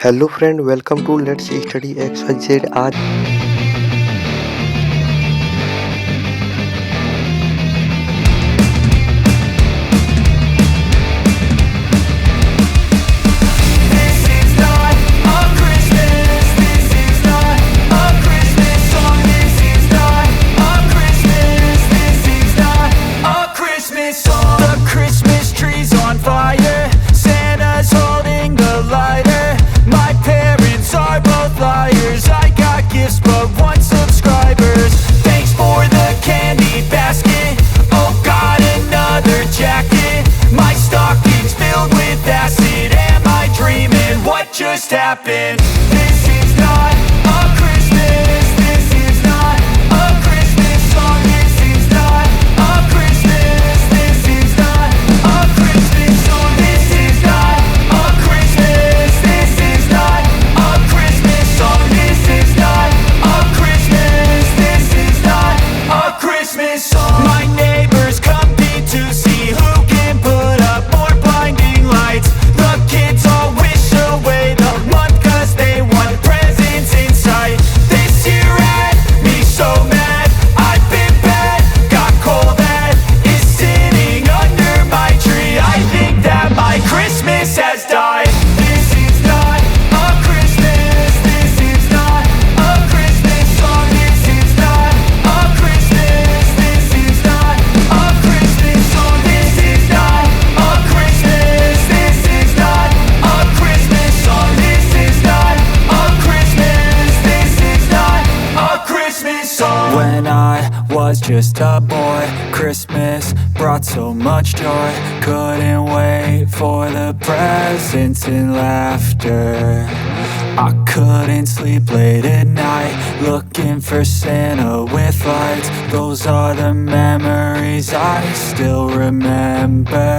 Hello friend, welcome to let's study XYZ। आज just happened. This is not a Christmas. This is not a Christmas song. This is not a Christmas. This is not a Christmas song. This is not a Christmas. This is not a Christmas song. This is not a Christmas. This is not a Christmas song. My neighbors compete to see who can put up more blinding lights. The kids all wish away the month 'cause they want presents in sight. This year had me so mad, I've been bad, got coal that is sitting under my tree. I think that my Christmas has died. This is not a Christmas. This is not a Christmas song. This is not a Christmas. This is not a Christmas song. This is not a Christmas. This is not a Christmas song. This is not a Christmas. This is not a Christmas song. When I was just a boy, Christmas brought so much joy. Couldn't wait for the presents and laughter. I couldn't sleep late at night, looking for Santa with lights. Those are the memories I still remember.